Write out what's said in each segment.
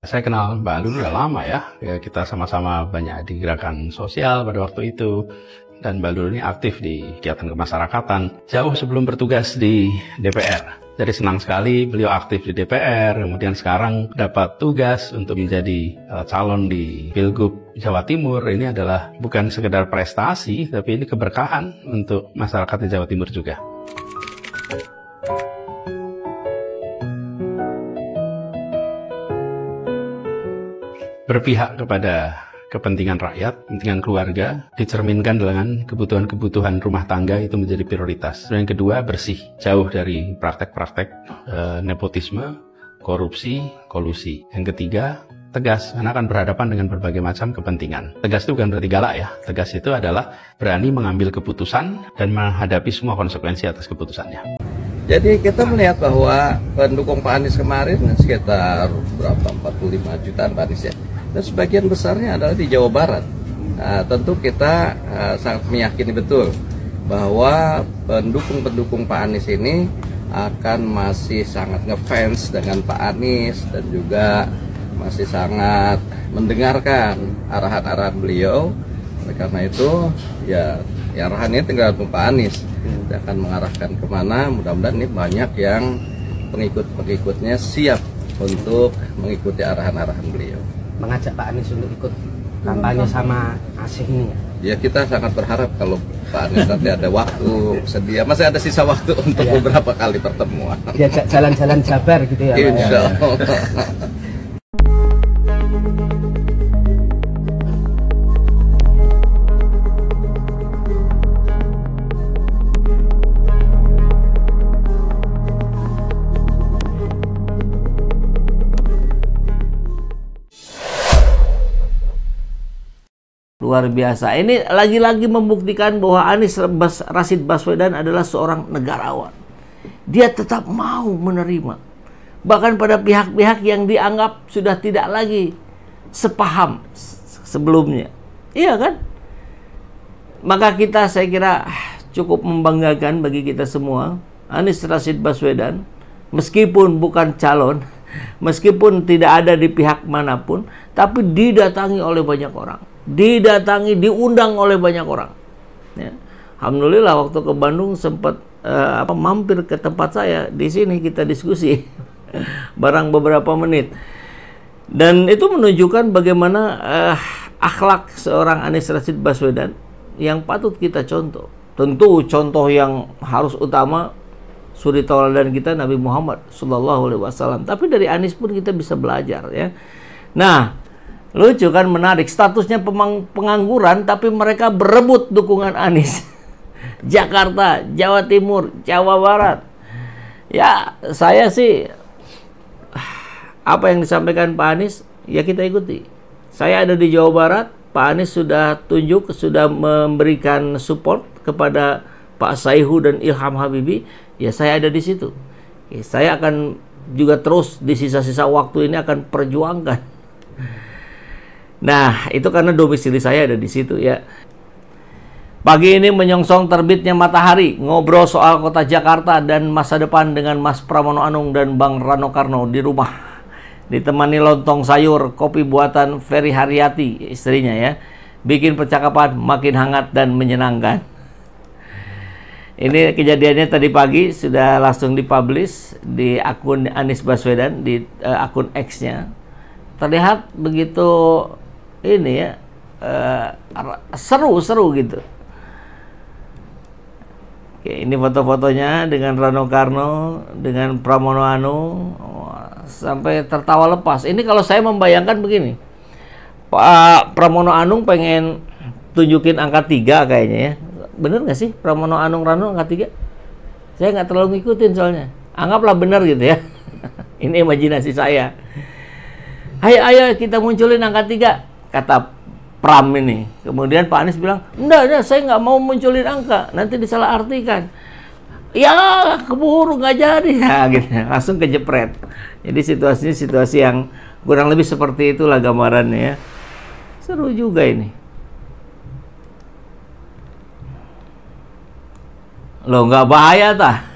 Saya kenal Mbak Alun udah lama ya. Kita sama-sama banyak di gerakan sosial pada waktu itu. Dan Mbak Alun ini aktif di kegiatan kemasyarakatan jauh sebelum bertugas di DPR. Jadi senang sekali beliau aktif di DPR, kemudian sekarang dapat tugas untuk menjadi calon di Pilgub Jawa Timur. Ini adalah bukan sekedar prestasi, tapi ini keberkahan untuk masyarakat di Jawa Timur juga. Berpihak kepada kepentingan rakyat, kepentingan keluarga, dicerminkan dengan kebutuhan-kebutuhan rumah tangga itu menjadi prioritas. Dan yang kedua, bersih, jauh dari praktek-praktek nepotisme, korupsi, kolusi. Yang ketiga, tegas, karena akan berhadapan dengan berbagai macam kepentingan. Tegas itu bukan berarti galak ya. Tegas itu adalah berani mengambil keputusan dan menghadapi semua konsekuensi atas keputusannya. Jadi kita melihat bahwa pendukung Pak Anies kemarin sekitar 45 jutaan Pak Anies ya. Dan sebagian besarnya adalah di Jawa Barat. Nah, tentu kita sangat meyakini betul bahwa pendukung-pendukung Pak Anies ini akan masih sangat ngefans dengan Pak Anies dan juga masih sangat mendengarkan arahan-arahan beliau. Oleh karena itu ya arahannya tinggal Pak Anies. Dia akan mengarahkan kemana, mudah-mudahan ini banyak yang pengikut-pengikutnya siap untuk mengikuti arahan-arahan beliau. Mengajak Pak Anies untuk ikut kampanye sama Asih ini ya? Ya kita sangat berharap kalau Pak Anies nanti ada waktu sedia, masih ada sisa waktu untuk beberapa kali pertemuan. Diajak jalan-jalan Jabar gitu ya? Insya Allah. Luar biasa. Ini lagi-lagi membuktikan bahwa Anies Rashid Baswedan adalah seorang negarawan. Dia tetap mau menerima. Bahkan pada pihak-pihak yang dianggap sudah tidak lagi sepaham sebelumnya. Iya kan? Maka kita, saya kira cukup membanggakan bagi kita semua. Anies Rashid Baswedan, meskipun bukan calon, meskipun tidak ada di pihak manapun, tapi didatangi oleh banyak orang. Diundang oleh banyak orang. Ya. Alhamdulillah waktu ke Bandung sempat mampir ke tempat saya. Di sini kita diskusi barang beberapa menit. Dan itu menunjukkan bagaimana akhlak seorang Anies Rashid Baswedan yang patut kita contoh. Tentu contoh yang harus utama suri tauladan kita Nabi Muhammad SAW. Tapi dari Anies pun kita bisa belajar ya. Nah, lucu kan, menarik, statusnya pengangguran tapi mereka berebut dukungan Anies. Jakarta, Jawa Timur, Jawa Barat. Ya, saya sih apa yang disampaikan Pak Anies ya kita ikuti. Saya ada di Jawa Barat, Pak Anies sudah tunjuk, sudah memberikan support kepada Pak Saihu dan Ilham Habibie, ya saya ada di situ. Ya, saya akan juga terus di sisa-sisa waktu ini akan perjuangkan. Nah, itu karena domisili saya ada di situ ya. Pagi ini menyongsong terbitnya matahari, ngobrol soal kota Jakarta dan masa depan dengan Mas Pramono Anung dan Bang Rano Karno di rumah. Ditemani lontong sayur, kopi buatan Ferry Haryati, istrinya ya. Bikin percakapan makin hangat dan menyenangkan. Ini kejadiannya tadi pagi, sudah langsung dipublish di akun Anies Baswedan, di akun X-nya. Terlihat begitu ini ya, seru-seru gitu. Oke, ini foto-fotonya dengan Rano Karno, dengan Pramono Anung, sampai tertawa lepas. Ini kalau saya membayangkan begini, Pak Pramono Anung pengen tunjukin angka 3 kayaknya ya. Bener nggak sih Pramono Anung Rano angka 3? Saya nggak terlalu ngikutin soalnya. Anggaplah bener gitu ya. Ini imajinasi saya. Ayo kita munculin angka 3. Kata Pram ini. Kemudian Pak Anies bilang, enggak, saya nggak mau munculin angka, nanti disalahartikan. Ya, keburu nggak jadi. Ya, gitu. Langsung kejepret. Jadi situasinya situasi yang kurang lebih seperti itulah gambarannya ya. Seru juga ini. Loh, nggak bahaya tah?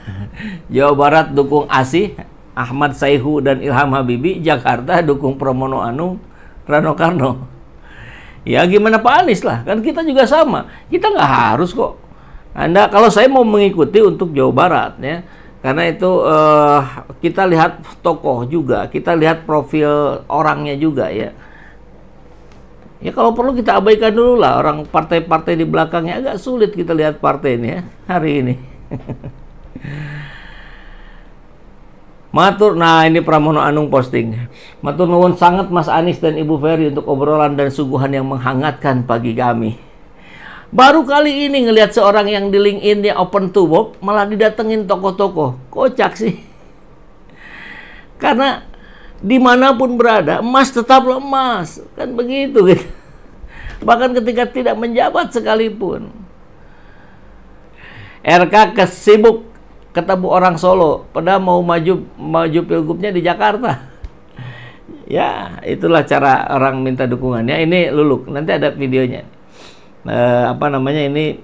Jawa Barat dukung Asih, Ahmad Sayhu dan Ilham Habibie, Jakarta dukung Pramono Anung, Rano Karno. Ya gimana Pak Anies lah, kan kita juga sama. Kita nggak harus kok. Anda, kalau saya mau mengikuti untuk Jawa Barat ya, karena itu kita lihat tokoh juga, kita lihat profil orangnya juga ya. Ya kalau perlu kita abaikan dulu lah orang partai-partai di belakangnya, agak sulit kita lihat partai ini ya hari ini. Matur, nah ini Pramono Anung posting. Matur nuwun sangat Mas Anies dan Ibu Ferry untuk obrolan dan suguhan yang menghangatkan pagi kami. Baru kali ini ngelihat seorang yang di LinkedIn-nya open to work malah didatengin tokoh-tokoh. Kocak sih. Karena dimanapun berada, emas tetaplah emas. Kan begitu gitu. Bahkan ketika tidak menjabat sekalipun. RK kesibuk ketemu orang Solo, padahal mau maju pilgubnya di Jakarta. Ya, itulah cara orang minta dukungannya. Ini Luluk, nanti ada videonya. Apa namanya ini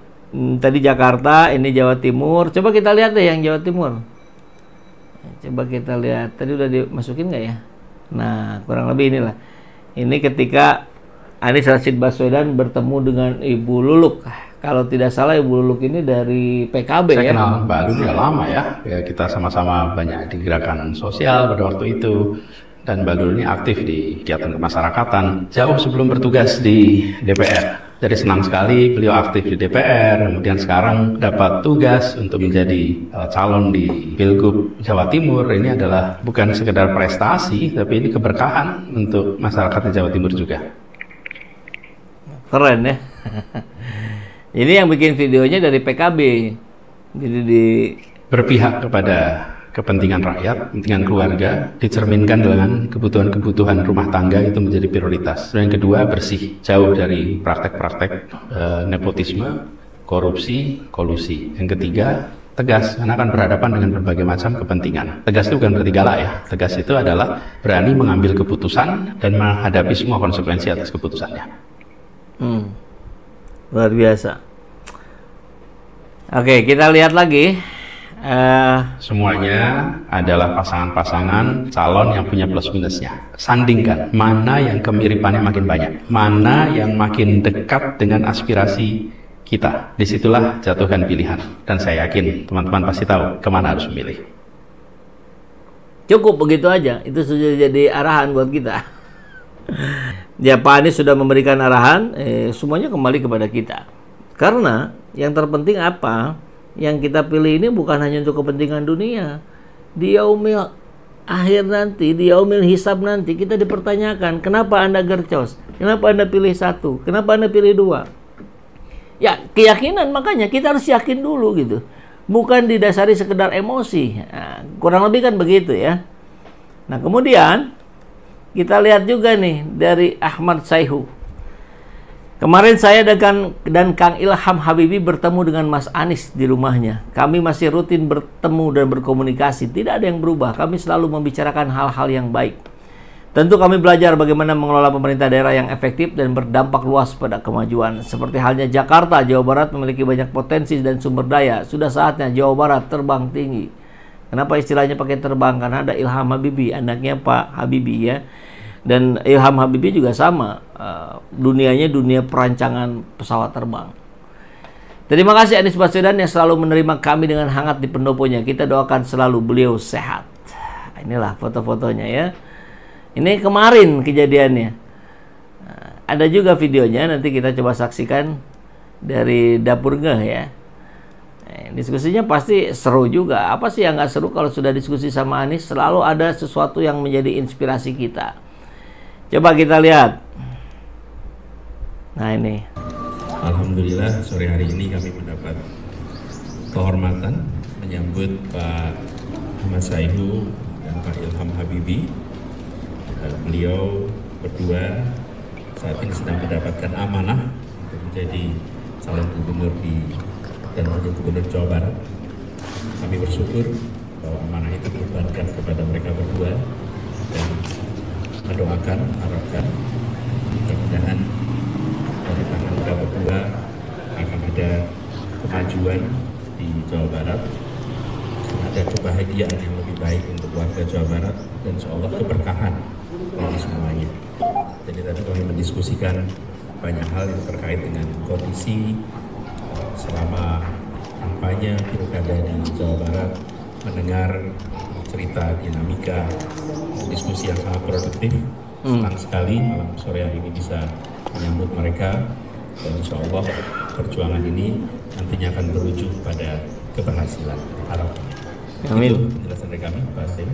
tadi Jakarta, ini Jawa Timur. Coba kita lihat deh yang Jawa Timur. Coba kita lihat. Tadi udah dimasukin nggak ya? Nah, kurang lebih inilah. Ini ketika Anies Rashid Baswedan bertemu dengan Ibu Luluk. Kalau tidak salah Ibu Luluk ini dari PKB. Saya ya. kenal Mbak Luluk udah lama ya. Kita sama-sama banyak di gerakan sosial pada waktu itu. Dan Mbak Luluk ini aktif di kegiatan kemasyarakatan jauh sebelum bertugas di DPR. Jadi senang sekali beliau aktif di DPR, kemudian sekarang dapat tugas untuk menjadi calon di Pilgub Jawa Timur. Ini adalah bukan sekedar prestasi, tapi ini keberkahan untuk masyarakat di Jawa Timur juga. Keren ya. Ini yang bikin videonya dari PKB. Jadi berpihak kepada kepentingan rakyat, kepentingan keluarga, dicerminkan dengan kebutuhan-kebutuhan rumah tangga itu menjadi prioritas. Dan yang kedua, bersih, jauh dari praktek-praktek nepotisme, korupsi, kolusi. Yang ketiga, tegas, karena akan berhadapan dengan berbagai macam kepentingan. Tegas itu bukan berarti galak ya. Tegas itu adalah berani mengambil keputusan dan menghadapi semua konsekuensi atas keputusannya. Luar biasa. Oke, kita lihat lagi. Semuanya adalah pasangan-pasangan calon yang punya plus minusnya. Sandingkan mana yang kemiripannya makin banyak, mana yang makin dekat dengan aspirasi kita. Disitulah jatuhkan pilihan. Dan saya yakin teman-teman pasti tahu kemana harus memilih. Cukup begitu aja. Itu sudah jadi arahan buat kita. Ya, Pak Anies sudah memberikan arahan, semuanya kembali kepada kita. Karena yang terpenting apa? Yang kita pilih ini bukan hanya untuk kepentingan dunia. Di yaumil akhir nanti, di yaumil hisab nanti, kita dipertanyakan, kenapa Anda gercos? Kenapa Anda pilih satu? Kenapa Anda pilih dua? Ya, keyakinan, makanya kita harus yakin dulu gitu. Bukan didasari sekedar emosi. Nah, kurang lebih kan begitu ya. Nah, kemudian kita lihat juga nih dari Ahmad Sayhu. Kemarin saya dan Kang Ilham Habibie bertemu dengan Mas Anies di rumahnya. Kami masih rutin bertemu dan berkomunikasi. Tidak ada yang berubah. Kami selalu membicarakan hal-hal yang baik. Tentu kami belajar bagaimana mengelola pemerintah daerah yang efektif dan berdampak luas pada kemajuan. Seperti halnya Jakarta, Jawa Barat memiliki banyak potensi dan sumber daya. Sudah saatnya Jawa Barat terbang tinggi. Kenapa istilahnya pakai terbang? Karena ada Ilham Habibie, anaknya Pak Habibie ya. Dan Ilham Habibie juga sama, dunianya dunia perancangan pesawat terbang. Terima kasih Anies Baswedan yang selalu menerima kami dengan hangat di pendoponya. Kita doakan selalu beliau sehat. Inilah foto-fotonya ya. Ini kemarin kejadiannya. Ada juga videonya, nanti kita coba saksikan dari Dapur Ngeh ya. Diskusinya pasti seru juga. Apa sih yang nggak seru kalau sudah diskusi sama Anies? Selalu ada sesuatu yang menjadi inspirasi kita. Coba kita lihat. Nah ini. Alhamdulillah sore hari ini kami mendapat kehormatan menyambut Pak Ahmad Sayhu dan Pak Ilham Habibie. Beliau berdua saat ini sedang mendapatkan amanah untuk menjadi calon gubernur dan wakil gubernur Jawa Barat. Kami bersyukur bahwa amanah itu dibebankan kepada mereka berdua dan mendoakan, harapkan mudah-mudahan dari tangan mereka berdua akan ada kemajuan di Jawa Barat ada kebahagiaan yang lebih baik untuk warga Jawa Barat dan insya Allah keberkahan bagi semuanya. Jadi tadi kami mendiskusikan banyak hal yang terkait dengan kondisi selama kampanye pilkada di Jawa Barat, mendengar cerita dinamika diskusi yang sangat produktif. Senang sekali malam sore hari ini bisa menyambut mereka, dan insya Allah perjuangan ini nantinya akan berujung pada keberhasilan. Harapan. Amin. Itu penjelasan dari kami, Pak Steve.